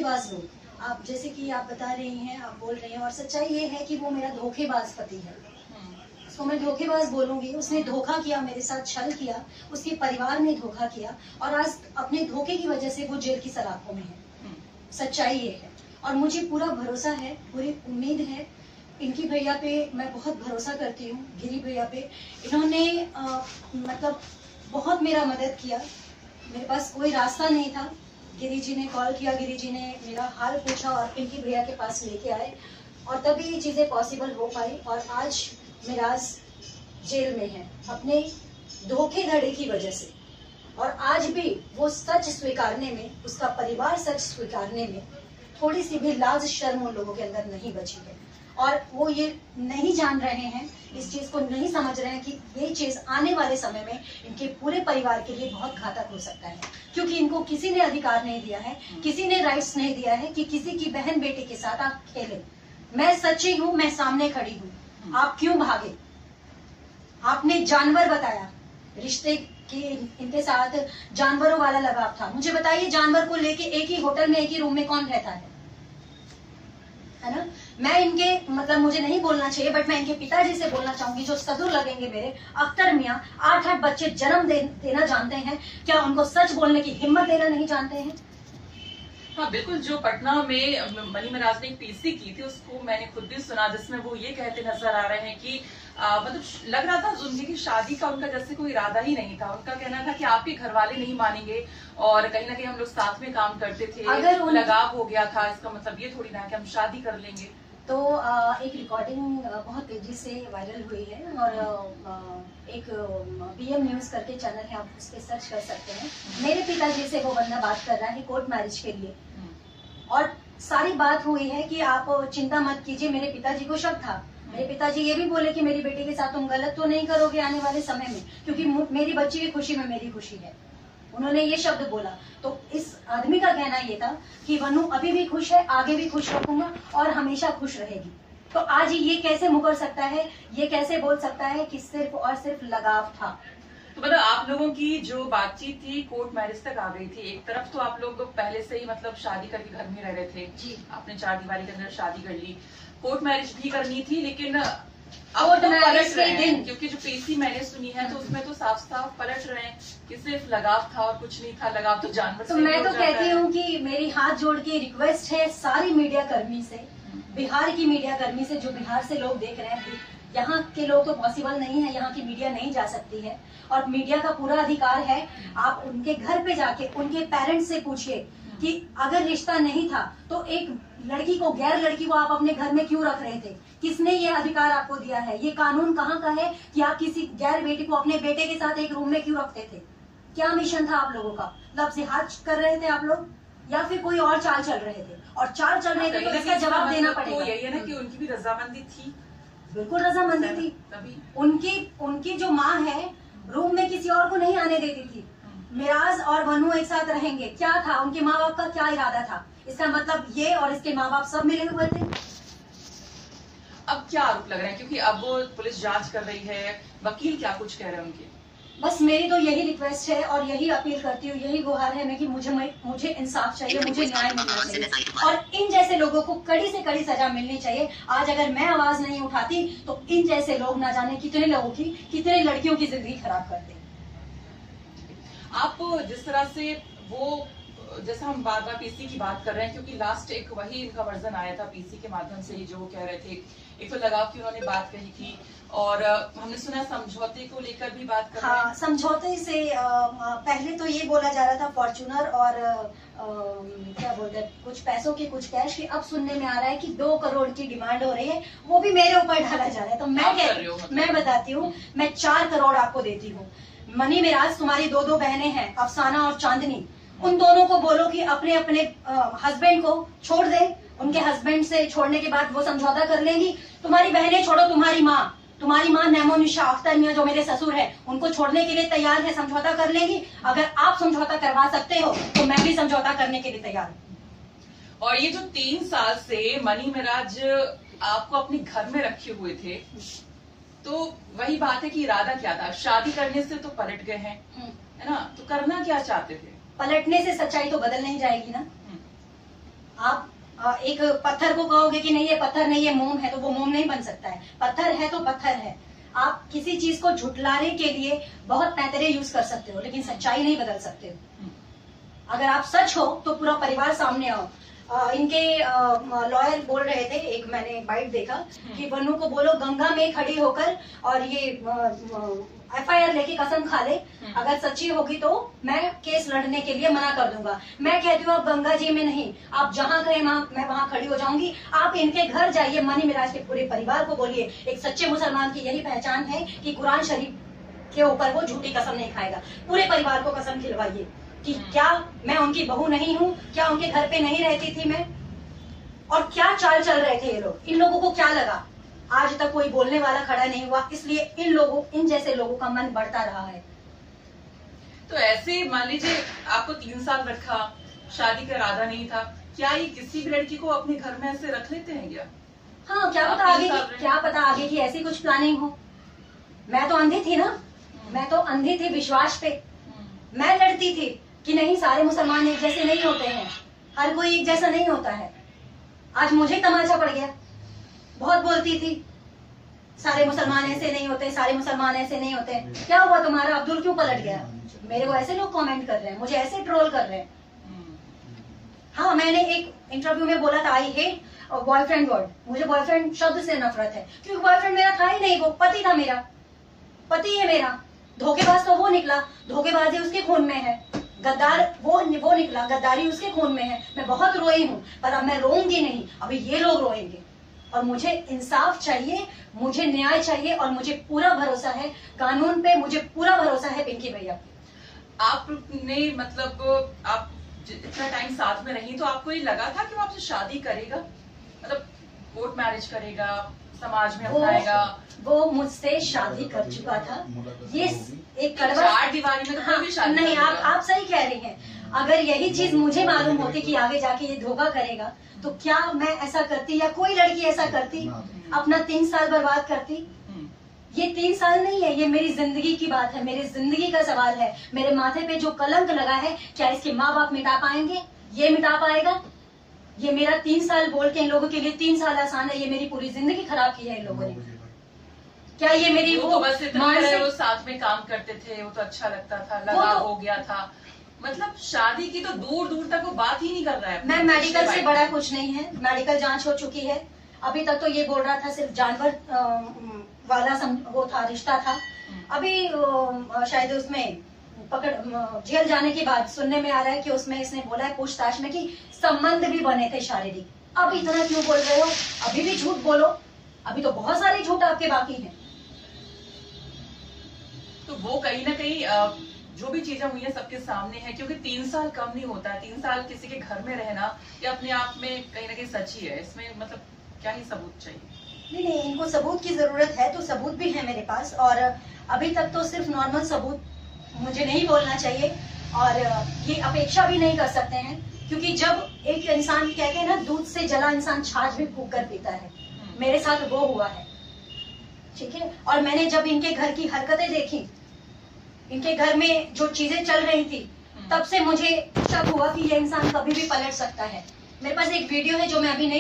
धोखेबाज लोग, आप जैसे कि आप बता रही हैं, आप बोल रही हैं, और सच्चाई ये है कि वो मेरा धोखेबाज पति है। उसको मैं धोखेबाज बोलूंगी। उसने धोखा किया, मेरे साथ छल किया, उसके परिवार ने धोखा किया, और आज अपने धोखे की वजह से वो जेल की सलाखों में है। सच्चाई ये है, और मुझे पूरा भरोसा है, पूरी उम्मीद है इनकी भैया पे। मैं बहुत भरोसा करती हूँ गिरी भैया पे। इन्होंने मतलब बहुत मेरा मदद किया। मेरे पास कोई रास्ता नहीं था, गिरी जी ने कॉल किया, गिरी जी ने मेरा हाल पूछा और पिंकी भैया के पास लेके आए, और तभी ये चीजें पॉसिबल हो पाई। और आज मिराज जेल में है अपने धोखेधड़ी की वजह से, और आज भी वो सच स्वीकारने में, उसका परिवार सच स्वीकारने में थोड़ी सी भी लाज शर्म उन लोगों के अंदर नहीं बची है। और वो ये नहीं जान रहे हैं, इस चीज को नहीं समझ रहे हैं कि ये चीज आने वाले समय में इनके पूरे परिवार के लिए बहुत घातक हो सकता है, क्योंकि इनको किसी ने अधिकार नहीं दिया है, किसी ने राइट्स नहीं दिया है कि किसी की बहन बेटी के साथ आप खेलें। मैं सच्ची हूँ, मैं सामने खड़ी हूँ। आप क्यों भागे? आपने जानवर बताया, रिश्ते की इनके साथ जानवरों वाला लगाव था। मुझे बताइए, जानवर को लेके एक ही होटल में, एक ही रूम में कौन रहता है ना? मैं इनके मतलब मुझे नहीं बोलना चाहिए, बट मैं इनके पिताजी से बोलना चाहूंगी, जो सदुर लगेंगे मेरे, अख्तर मियाँ 8-8 बच्चे जन्म देना जानते हैं, क्या उनको सच बोलने की हिम्मत देना नहीं जानते हैं? हाँ बिल्कुल, जो पटना में मनी मिराज ने एक पीसी की थी, उसको मैंने खुद भी सुना, जिसमें वो ये कहते नजर आ रहे हैं कि मतलब लग रहा था उनकी शादी का उनका जैसे कोई इरादा ही नहीं था। उनका कहना था कि आपके घर वाले नहीं मानेंगे, और कहीं ना कहीं हम लोग साथ में काम करते थे, अगर लगाव हो गया था, इसका मतलब ये थोड़ी ना कि हम शादी कर लेंगे। तो एक रिकॉर्डिंग बहुत तेजी से वायरल हुई है, और एक बीएम न्यूज करके चैनल है, आप उस पर सर्च कर सकते हैं। मेरे पिताजी से वो बंदा बात कर रहा है कोर्ट मैरिज के लिए, और सारी बात हुई है कि आप चिंता मत कीजिए। मेरे पिताजी को शक था, मेरे पिताजी ये भी बोले कि मेरी बेटी के साथ तुम गलत तो नहीं करोगे आने वाले समय में, क्योंकि मेरी बच्ची की खुशी में मेरी खुशी है। उन्होंने ये शब्द बोला। तो इस आदमी का कहना ये था कि वनु अभी भी खुश है, आगे भी खुश रखूंगा और हमेशा खुश रहेगी। तो आज ये कैसे मुकर सकता है, ये कैसे बोल सकता है कि सिर्फ और सिर्फ लगाव था? तो मतलब आप लोगों की जो बातचीत थी कोर्ट मैरिज तक आ गई थी। एक तरफ तो आप लोग पहले से ही मतलब शादी करके घर में रह रहे थे जी, आपने 4 दीवारी के अंदर शादी कर ली, कोर्ट मैरिज भी करनी थी, लेकिन अब तो पलट रहे हैं, क्योंकि जो पीसी मैंने सुनी है तो उसमें तो साफ साफ पलट रहे हैं कि सिर्फ लगाव था और कुछ नहीं था, लगाव तो जानवर से। तो मैं तो कहती हूँ कि मेरी हाथ जोड़ के रिक्वेस्ट है सारी मीडिया कर्मी से, बिहार की मीडिया कर्मी से, जो बिहार से लोग देख रहे हैं। यहाँ के लोग तो पॉसिबल नहीं है, यहाँ की मीडिया नहीं जा सकती है, और मीडिया का पूरा अधिकार है। आप उनके घर पे जाके उनके पेरेंट्स से पूछिए कि अगर रिश्ता नहीं था तो एक लड़की को, गैर लड़की को आप अपने घर में क्यों रख रहे थे? किसने ये अधिकार आपको दिया है? ये कानून कहाँ का है कि आप किसी गैर बेटी को अपने बेटे के साथ एक रूम में क्यों रखते थे? क्या मिशन था आप लोगों का? लव जिहाद कर रहे थे आप लोग, या फिर कोई और चाल चल रहे थे? और चाल चल रहे थे तो इसका जवाब देना पड़ेगा। यही है ना कि उनकी भी रजामंदी थी। बिल्कुल रजामंदी थी। तभी उनकी जो माँ है, रूम में किसी और को नहीं आने देती थी। मिराज और वनु एक साथ रहेंगे, क्या था? उनके माँ बाप का क्या इरादा था? इसका मतलब ये और इसके माँ बाप सब मिले हुए थे। अब क्या आरोप लग रहे हैं, क्योंकि अब वो पुलिस जांच कर रही है, वकील क्या कुछ कह रहे हैं उनके? बस मेरी तो यही रिक्वेस्ट है और यही अपील करती हूँ, यही गुहार है मैं कि मुझे इंसाफ चाहिए, मुझे न्याय मिलना चाहिए, और इन जैसे लोगों को कड़ी से कड़ी सजा मिलनी चाहिए। आज अगर मैं आवाज नहीं उठाती तो इन जैसे लोग ना जाने कितने लोगों की, कितने लड़कियों की जिंदगी खराब करते। आप जिस तरह से वो, जैसा हम बार बार पीसी की बात कर रहे हैं, क्योंकि लास्ट एक वही इनका वर्जन आया था पीसी के माध्यम से ही, जो वो कह रहे थे, एक तो लगाव की उन्होंने बात कही थी, और हमने सुना समझौते को लेकर भी बात कर रहे हैं। समझौते से पहले तो ये बोला जा रहा था फॉर्च्यूनर और क्या बोलते हैं, कुछ पैसों की, कुछ कैश की। अब सुनने में आ रहा है कि 2 करोड़ की डिमांड हो रही है, वो भी मेरे ऊपर डाला जा रहा है। तो मैं बताती हूँ, मैं 4 करोड़ आपको देती हूँ। मनी मिराज, तुम्हारी 2 बहनें हैं, अफसाना और चांदनी, उन दोनों को बोलो कि अपने अपने हस्बैंड को छोड़ दे। उनके हस्बैंड से छोड़ने के बाद वो समझौता कर लेंगी। तुम्हारी बहनें छोड़ो, तुम्हारी माँ नैमो निशा अख्तर मियाँ जो मेरे ससुर है, उनको छोड़ने के लिए तैयार है, समझौता कर लेंगी। अगर आप समझौता करवा सकते हो तो मैं भी समझौता करने के लिए तैयार हूँ। और ये जो 3 साल से मनी मिराज आपको अपने घर में रखे हुए थे, तो वही बात है कि इरादा क्या था? शादी करने से तो पलट गए हैं, है ना? तो करना क्या चाहते थे? पलटने से सच्चाई तो बदल नहीं जाएगी ना। आप एक पत्थर को कहोगे कि नहीं ये पत्थर नहीं, ये मोम है, तो वो मोम नहीं बन सकता है। पत्थर है तो पत्थर है। आप किसी चीज को झुटलाने के लिए बहुत पैतरे यूज कर सकते हो, लेकिन सच्चाई नहीं बदल सकते हो। अगर आप सच हो तो पूरा परिवार सामने आओ। इनके लॉयर बोल रहे थे, एक मैंने बाइट देखा कि वनु को बोलो गंगा में खड़ी होकर और ये FIR लेके कसम खा ले, अगर सच्ची होगी तो मैं केस लड़ने के लिए मना कर दूंगा। मैं कहती हूँ आप गंगा जी में नहीं, आप जहाँ कहें मैं वहाँ खड़ी हो जाऊंगी। आप इनके घर जाइए, मनी मिराज के पूरे परिवार को बोलिए, एक सच्चे मुसलमान की यही पहचान है कि कुरान शरीफ के ऊपर वो झूठी कसम नहीं खाएगा। पूरे परिवार को कसम खिलवाइए कि क्या मैं उनकी बहू नहीं हूँ, क्या उनके घर पे नहीं रहती थी मैं, और क्या चाल चल रहे थे ये लोग। इन लोगों को क्या लगा, आज तक कोई बोलने वाला खड़ा नहीं हुआ, इसलिए इन जैसे लोगों का मन बढ़ता रहा है। तो ऐसे मान लीजिए आपको 3 साल रखा, शादी का इरादा नहीं था, क्या ये किसी भी लड़की को अपने घर में ऐसे रख लेते हैं क्या? हाँ, क्या पता आगे की ऐसी कुछ प्लानिंग हो। मैं तो अंधी थी ना, मैं तो अंधी थी विश्वास पे। मैं लड़ती थी कि नहीं, सारे मुसलमान एक जैसे नहीं होते हैं, हर कोई एक जैसा नहीं होता है। आज मुझे तमाचा पड़ गया। बहुत बोलती थी सारे मुसलमान ऐसे नहीं होते, सारे मुसलमान ऐसे नहीं होते। क्या हुआ तुम्हारा अब्दुल क्यों पलट गया? मेरे को ऐसे लोग कमेंट कर रहे हैं, मुझे ऐसे ट्रोल कर रहे हैं। हाँ, मैंने एक इंटरव्यू में बोला था आई हेट बॉयफ्रेंड वर्ड। मुझे बॉयफ्रेंड शब्द से नफरत है, क्योंकि बॉयफ्रेंड मेरा था ही नहीं, वो पति था मेरा, पति है मेरा। धोखेबाज तो वो निकला, धोखेबाजी उसके खून में है। गद्दार वो निकला, गद्दारी उसके खून में है। मैं बहुत रोई हूँ, पर अब मैं रोऊंगी नहीं, अभी ये लोग रोएंगे। और मुझे इंसाफ चाहिए, मुझे न्याय चाहिए, और मुझे पूरा भरोसा है कानून पे, मुझे पूरा भरोसा है पिंकी भैया। आपने मतलब आप इतना टाइम साथ में रही, तो आपको ये लगा था कि वो आपसे शादी करेगा, मतलब कोर्ट मैरिज करेगा, समाज में अपनाएगा? वो मुझसे शादी कर चुका था। ये एक कड़वा 4 दीवारी में तो कोई भी शादी नहीं। आप सही कह रही हैं। अगर यही चीज मुझे मालूम होती कि आगे जाके ये धोखा करेगा, तो क्या मैं ऐसा करती, या कोई लड़की ऐसा करती, अपना 3 साल बर्बाद करती? ये 3 साल नहीं है, ये मेरी जिंदगी की बात है, मेरी जिंदगी का सवाल है। मेरे माथे पे जो कलंक लगा है, क्या इसके माँ बाप मिटा पाएंगे? ये मिटा पाएगा? ये मेरा 3 साल बोल के इन लोगों के लिए 3 साल आसान है, ये मेरी पूरी जिंदगी खराब की है इन लोगों ने। क्या ये मेरी वो तो बस इतना वो साथ में काम करते थे, वो तो अच्छा लगता था, लगाव हो गया था, मतलब शादी की तो दूर दूर तक वो बात ही नहीं कर रहा है। मैं मेडिकल से बड़ा कुछ नहीं है, मेडिकल जांच हो चुकी है। अभी तक तो ये बोल रहा था सिर्फ जानवर वाला वो था, रिश्ता था। अभी शायद उसमें जेल जाने के बाद सुनने में आ रहा है कि उसमें इसने बोला है पूछताछ में कि संबंध भी बने थे शारीरिक। अब इतना क्यों बोल रहे हो? अभी भी झूठ बोलो, अभी तो बहुत सारे झूठ आपके बाकी हैं। तो वो कहीं ना कहीं जो भी चीजें हुई है सबके सामने है, क्योंकि 3 साल कम नहीं होता है। 3 साल किसी के घर में रहना ये अपने आप में कहीं ना कहीं सच ही है। इसमें मतलब क्या ही सबूत चाहिए? नहीं, इनको सबूत की जरूरत है, तो सबूत भी है मेरे पास। और अभी तक तो सिर्फ नॉर्मल सबूत मुझे नहीं बोलना चाहिए, और ये अपेक्षा भी नहीं कर सकते हैं, क्योंकि जब एक इंसान कहते हैं ना, दूध से जला इंसान छाछ भी फूंक कर पीता है। मेरे साथ वो हुआ है, ठीक है। और मैंने जब इनके घर की हरकतें देखी, इनके घर में जो चीजें चल रही थी, तब से मुझे शक हुआ कि ये इंसान कभी भी पलट सकता है। मेरे पास एक वीडियो है जो मैं अभी नहीं